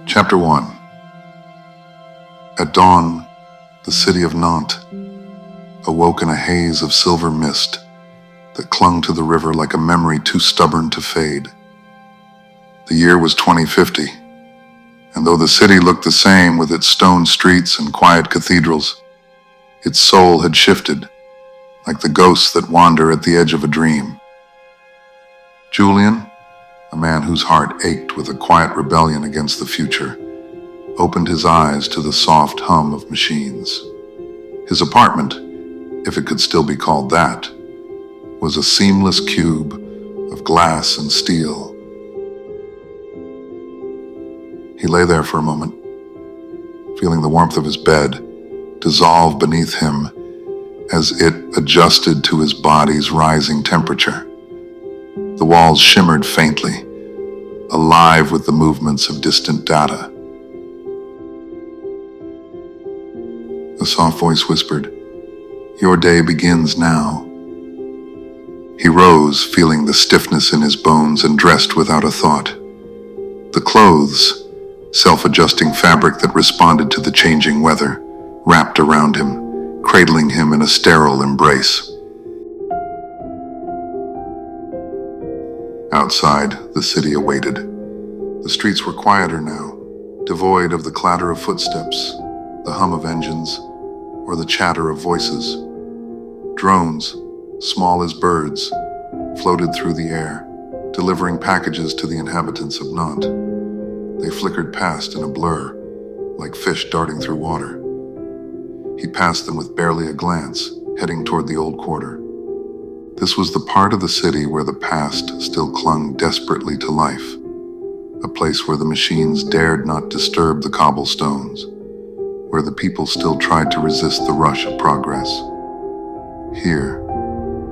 Chapter 1. At dawn, the city of Nantes awoke in a haze of silver mist that clung to the river like a memory too stubborn to fade. The year was 2050, and though the city looked the same with its stone streets and quiet cathedrals, its soul had shifted, like the ghosts that wander at the edge of a dream. Julian, a man whose heart ached with a quiet rebellion against the future, opened his eyes to the soft hum of machines. His apartment, if it could still be called that, was a seamless cube of glass and steel. He lay there for a moment, feeling the warmth of his bed dissolve beneath him as it adjusted to his body's rising temperature. The walls shimmered faintly, alive with the movements of distant data. A soft voice whispered, "Your day begins now." He rose, feeling the stiffness in his bones, and dressed without a thought. The clothes, self-adjusting fabric that responded to the changing weather, wrapped around him, cradling him in a sterile embrace. Outside, the city awaited. The streets were quieter now, devoid of the clatter of footsteps, the hum of engines, or the chatter of voices. Drones, small as birds, floated through the air, delivering packages to the inhabitants of Nantes. They flickered past in a blur, like fish darting through water. He passed them with barely a glance, heading toward the old quarter. This was the part of the city where the past still clung desperately to life, a place where the machines dared not disturb the cobblestones, where the people still tried to resist the rush of progress. Here,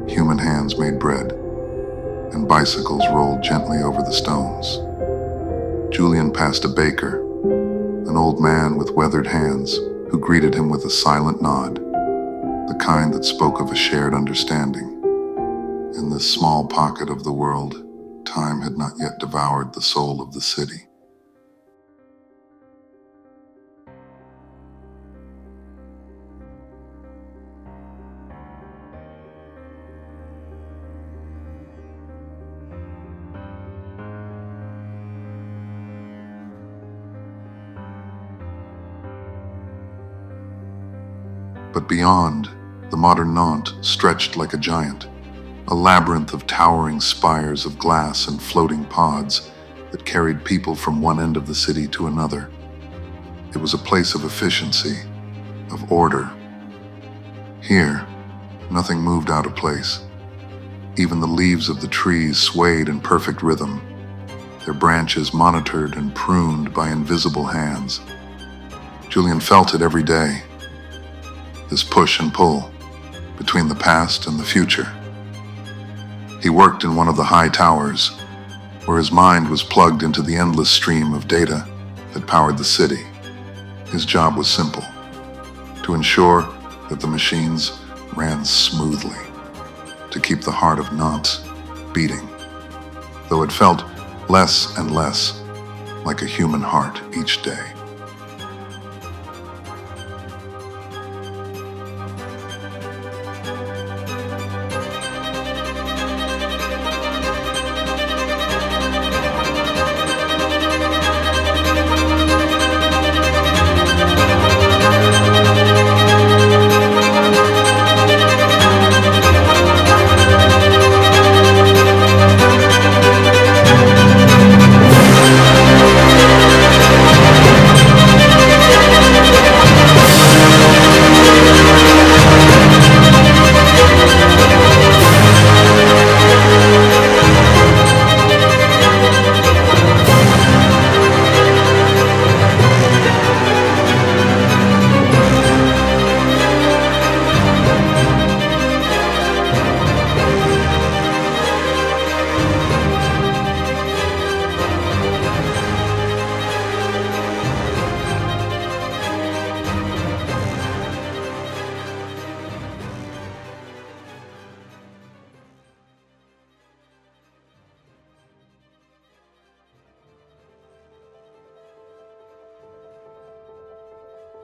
human hands made bread, and bicycles rolled gently over the stones. Julian passed a baker, an old man with weathered hands, who greeted him with a silent nod, the kind that spoke of a shared understanding. In this small pocket of the world, time had not yet devoured the soul of the city. But beyond, the modern Nantes stretched like a giant, a labyrinth of towering spires of glass and floating pods that carried people from one end of the city to another. It was a place of efficiency, of order. Here, nothing moved out of place. Even the leaves of the trees swayed in perfect rhythm, their branches monitored and pruned by invisible hands. Julian felt it every day, this push and pull between the past and the future. He worked in one of the high towers, where his mind was plugged into the endless stream of data that powered the city. His job was simple: to ensure that the machines ran smoothly, to keep the heart of Nantes beating, though it felt less and less like a human heart each day.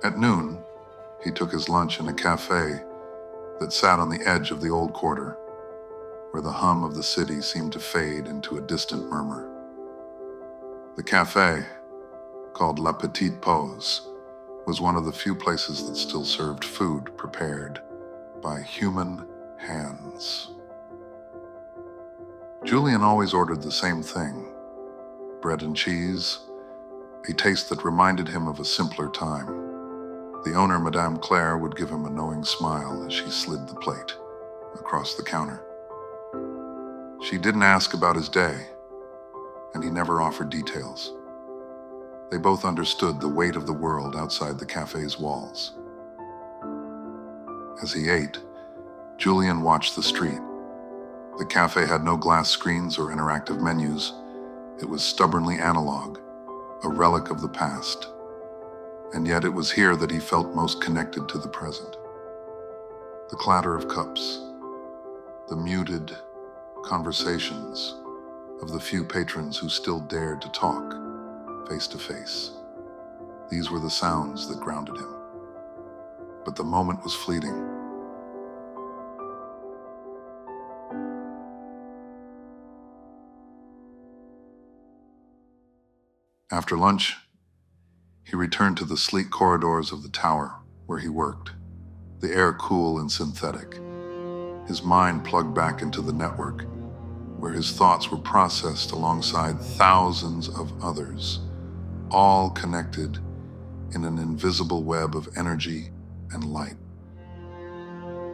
At noon, he took his lunch in a cafe that sat on the edge of the old quarter, where the hum of the city seemed to fade into a distant murmur. The cafe, called La Petite Pause, was one of the few places that still served food prepared by human hands. Julian always ordered the same thing: bread and cheese, a taste that reminded him of a simpler time. The owner, Madame Claire, would give him a knowing smile as she slid the plate across the counter. She didn't ask about his day, and he never offered details. They both understood the weight of the world outside the cafe's walls. As he ate, Julian watched the street. The cafe had no glass screens or interactive menus. It was stubbornly analog, a relic of the past. And yet it was here that he felt most connected to the present. The clatter of cups, the muted conversations of the few patrons who still dared to talk face to face. These were the sounds that grounded him. But the moment was fleeting. After lunch, he returned to the sleek corridors of the tower where he worked, the air cool and synthetic. His mind plugged back into the network, where his thoughts were processed alongside thousands of others, all connected in an invisible web of energy and light.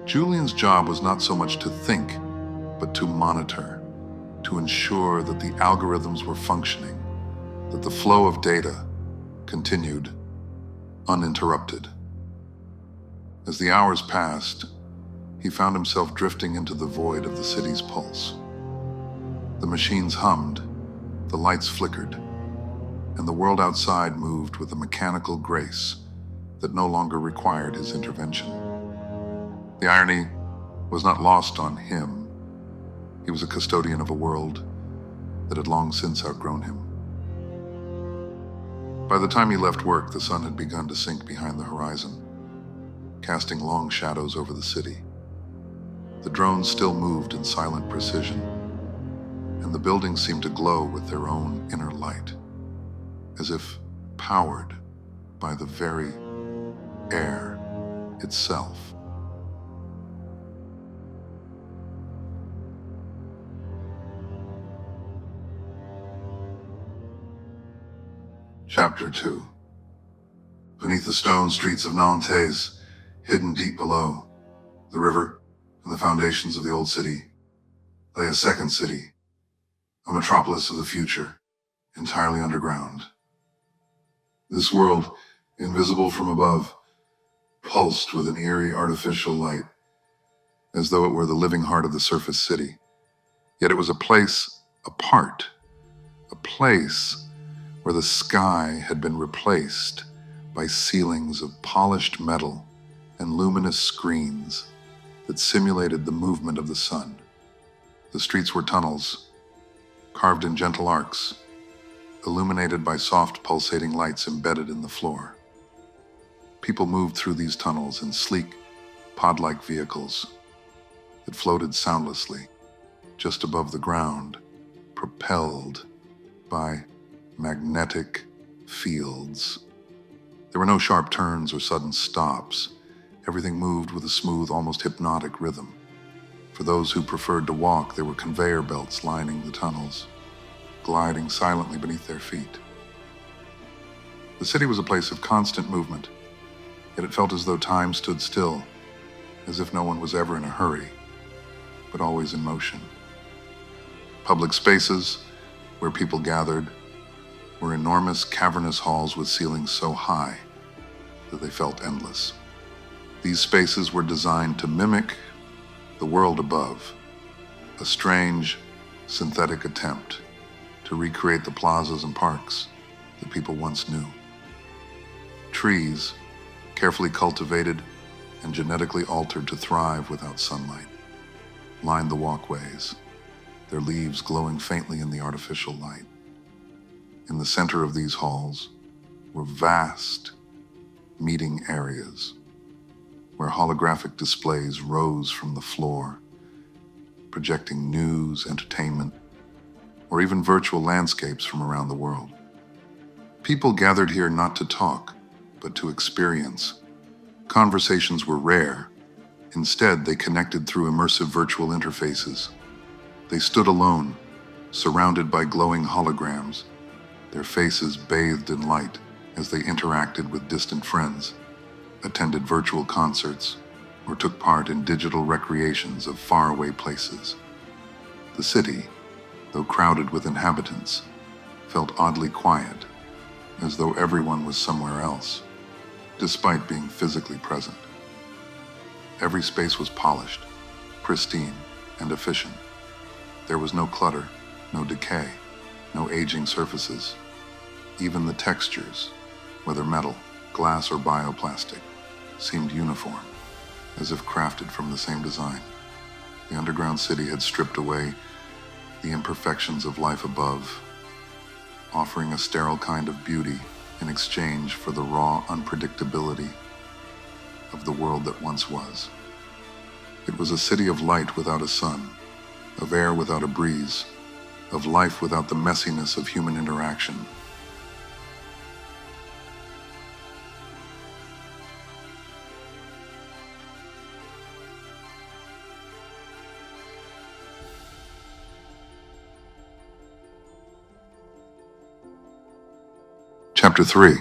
Julian's job was not so much to think, but to monitor, to ensure that the algorithms were functioning, that the flow of data continued uninterrupted. As the hours passed, he found himself drifting into the void of the city's pulse. The machines hummed, the lights flickered, and the world outside moved with a mechanical grace that no longer required his intervention. The irony was not lost on him. He was a custodian of a world that had long since outgrown him. By the time he left work, the sun had begun to sink behind the horizon, casting long shadows over the city. The drones still moved in silent precision, and the buildings seemed to glow with their own inner light, as if powered by the very air itself. Chapter 2. Beneath the stone streets of Nantes, hidden deep below the river and the foundations of the old city, lay a second city, a metropolis of the future, entirely underground. This world, invisible from above, pulsed with an eerie artificial light, as though it were the living heart of the surface city. Yet it was a place apart, a place where the sky had been replaced by ceilings of polished metal and luminous screens that simulated the movement of the sun. The streets were tunnels, carved in gentle arcs, illuminated by soft pulsating lights embedded in the floor. People moved through these tunnels in sleek, pod-like vehicles that floated soundlessly just above the ground, propelled by magnetic fields. There were no sharp turns or sudden stops. Everything moved with a smooth, almost hypnotic rhythm. For those who preferred to walk, there were conveyor belts lining the tunnels, gliding silently beneath their feet. The city was a place of constant movement, yet it felt as though time stood still, as if no one was ever in a hurry, but always in motion. Public spaces where people gathered were enormous cavernous halls with ceilings so high that they felt endless. These spaces were designed to mimic the world above, a strange, synthetic attempt to recreate the plazas and parks that people once knew. Trees, carefully cultivated and genetically altered to thrive without sunlight, lined the walkways, their leaves glowing faintly in the artificial light. In the center of these halls were vast, meeting areas, where holographic displays rose from the floor, projecting news, entertainment, or even virtual landscapes from around the world. People gathered here not to talk, but to experience. Conversations were rare. Instead, they connected through immersive virtual interfaces. They stood alone, surrounded by glowing holograms, their faces bathed in light as they interacted with distant friends, attended virtual concerts, or took part in digital recreations of faraway places. The city, though crowded with inhabitants, felt oddly quiet, as though everyone was somewhere else, despite being physically present. Every space was polished, pristine, and efficient. There was no clutter, no decay, no aging surfaces. Even the textures, whether metal, glass, or bioplastic, seemed uniform, as if crafted from the same design. The underground city had stripped away the imperfections of life above, offering a sterile kind of beauty in exchange for the raw unpredictability of the world that once was. It was a city of light without a sun, of air without a breeze, of life without the messiness of human interaction. Chapter 3.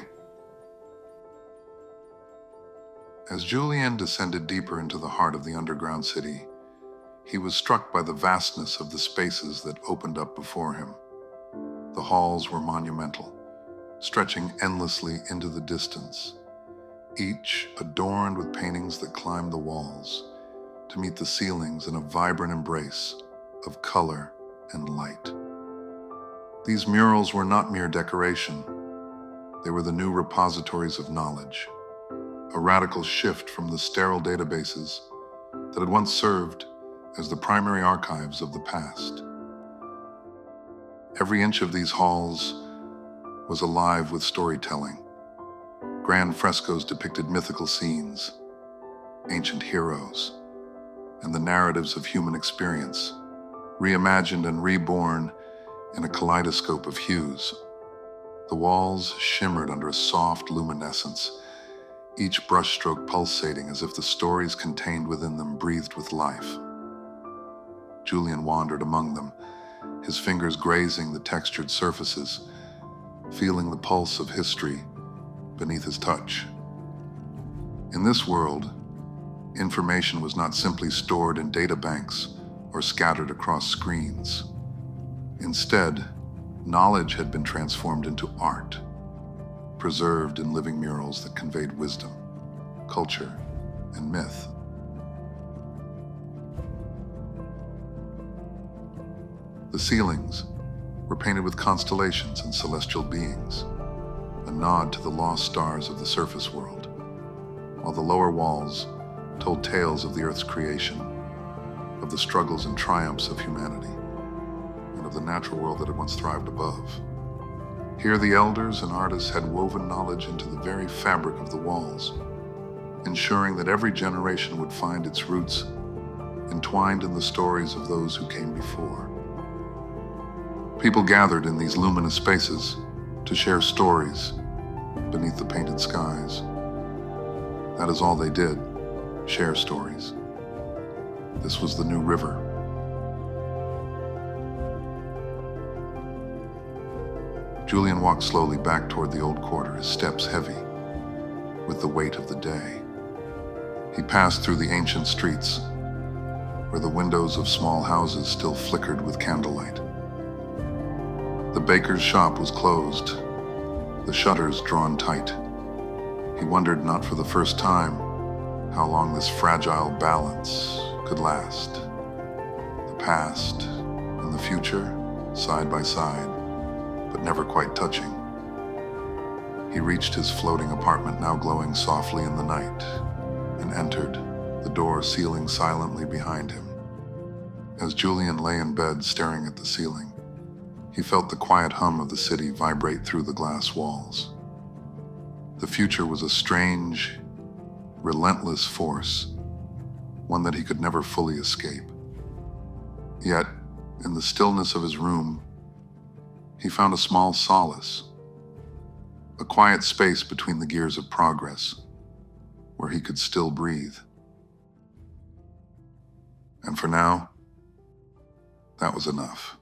As Julien descended deeper into the heart of the underground city, he was struck by the vastness of the spaces that opened up before him. The halls were monumental, stretching endlessly into the distance, each adorned with paintings that climbed the walls to meet the ceilings in a vibrant embrace of color and light. These murals were not mere decoration. They were the new repositories of knowledge, a radical shift from the sterile databases that had once served as the primary archives of the past. Every inch of these halls was alive with storytelling. Grand frescoes depicted mythical scenes, ancient heroes, and the narratives of human experience, reimagined and reborn in a kaleidoscope of hues. The walls shimmered under a soft luminescence, each brushstroke pulsating as if the stories contained within them breathed with life. Julien wandered among them, his fingers grazing the textured surfaces, feeling the pulse of history beneath his touch. In this world, information was not simply stored in databanks or scattered across screens. Instead, knowledge had been transformed into art, preserved in living murals that conveyed wisdom, culture, and myth. The ceilings were painted with constellations and celestial beings, a nod to the lost stars of the surface world, while the lower walls told tales of the Earth's creation, of the struggles and triumphs of humanity, and of the natural world that had once thrived above. Here the elders and artists had woven knowledge into the very fabric of the walls, ensuring that every generation would find its roots entwined in the stories of those who came before. People gathered in these luminous spaces to share stories beneath the painted skies. That is all they did, share stories. This was the new river. Julien walked slowly back toward the old quarter, his steps heavy with the weight of the day. He passed through the ancient streets, where the windows of small houses still flickered with candlelight. The baker's shop was closed, the shutters drawn tight. He wondered, not for the first time, how long this fragile balance could last. The past and the future, side by side, but never quite touching. He reached his floating apartment, now glowing softly in the night, and entered, the door sealing silently behind him. As Julien lay in bed staring at the ceiling, he felt the quiet hum of the city vibrate through the glass walls. The future was a strange, relentless force, one that he could never fully escape. Yet, in the stillness of his room, he found a small solace, a quiet space between the gears of progress, where he could still breathe. And for now, that was enough.